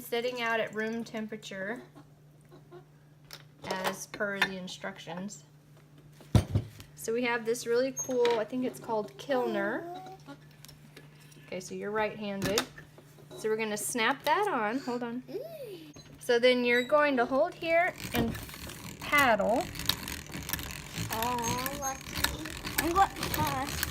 sitting out at room temperature as per the instructions. So we have this really cool, I think it's called Kilner. Okay, so you're right-handed. So we're gonna snap that on, hold on. So then you're going to hold here and paddle. Oh, lucky. I'm going fast.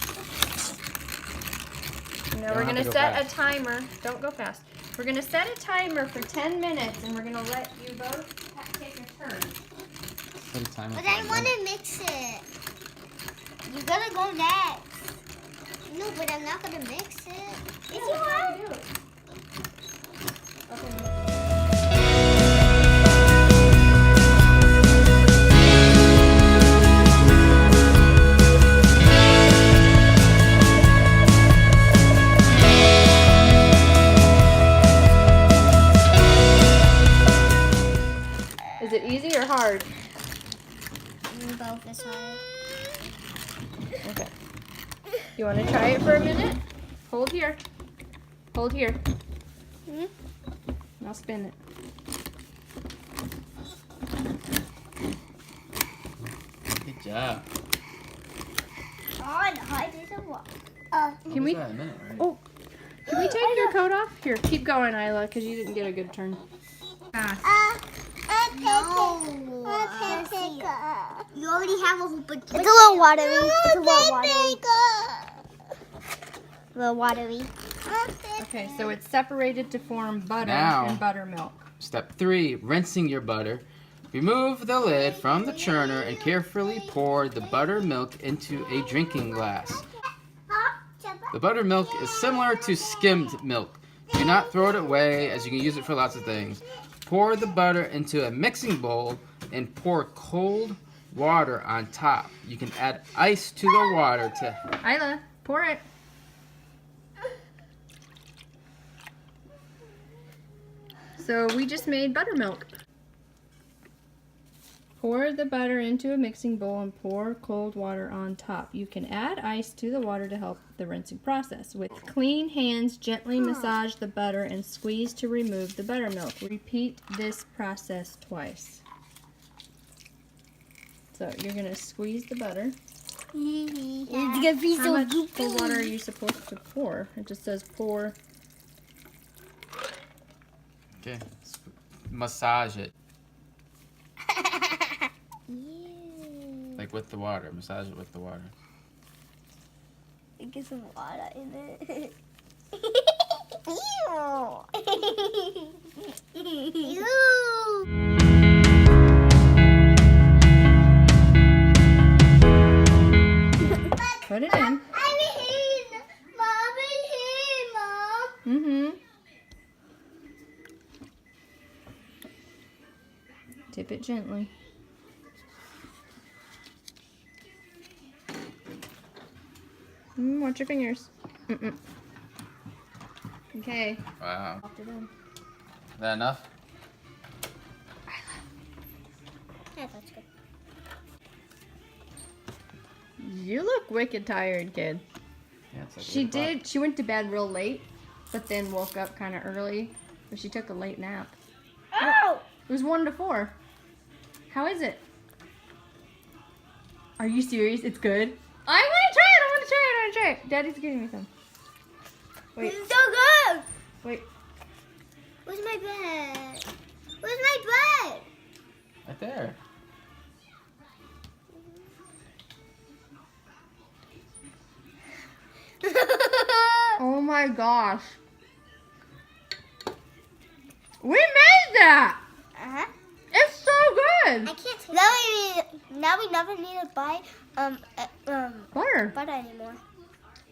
Now we're gonna set a timer. Don't go fast. We're gonna set a timer for 10 minutes and we're gonna let you both take a turn. Set a timer. But I want to mix it. You gotta go next. No, but I'm not gonna mix it. If you want. Okay. Is it easy or hard? Both is hard. Okay. You want to try it for a minute? Hold here. Hold here. Hmm? I'll spin it. Good job. Oh, no, I didn't walk. Can we? That a minute, right? Oh, can we take your coat off? Here, keep going, Isla, because you didn't get a good turn. No. You already have a whole bunch. It's a little watery. It's a little watery. A little watery. Okay, so it's separated to form butter Now. and buttermilk. Step 3, rinsing your butter. Remove the lid from the churner and carefully pour the buttermilk into a drinking glass. The buttermilk is similar to skimmed milk. Do not throw it away as you can use it for lots of things. Pour the butter into a mixing bowl and pour cold water on top. You can add ice to the water to... Isla, pour it. So we just made buttermilk. Pour the butter into a mixing bowl and pour cold water on top. You can add ice to the water to help the rinsing process. With clean hands, gently massage the butter and squeeze to remove the buttermilk. Repeat this process twice. So you're going to squeeze the butter. It's gonna be How so much goopy. cold water are you supposed to pour? It just says pour. Okay, massage it. Like with the water. Massage it with the water. Get some water in it. Ew. Put it in. I'm here. Mom, I'm here, Mom. Mm-hmm. Tip it gently. Watch your fingers. Okay. Wow. Popped it in. Is that enough? Yeah, that's good. You look wicked tired, kid. Yeah, it's like She 8 o'clock. did. She went to bed real late, but then woke up kind of early. But she took a late nap. Oh! It was 1 to 4. How is it? Are you serious? It's good? I want to try it. I want to try it. I want to try it. Daddy's getting me some. Wait. This is so good. Wait. Where's my bed? Where's my bed? Right there. Oh my gosh. We made that. Uh-huh. It's so good. I can't take now we never need to buy Butter. butter anymore.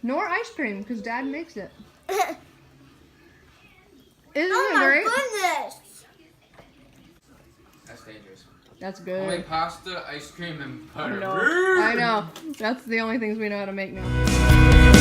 Nor ice cream, because Dad makes it. Isn't Oh it my great? goodness! That's dangerous. That's Only good. pasta, ice cream, and butter. I know. That's the only things we know how to make now.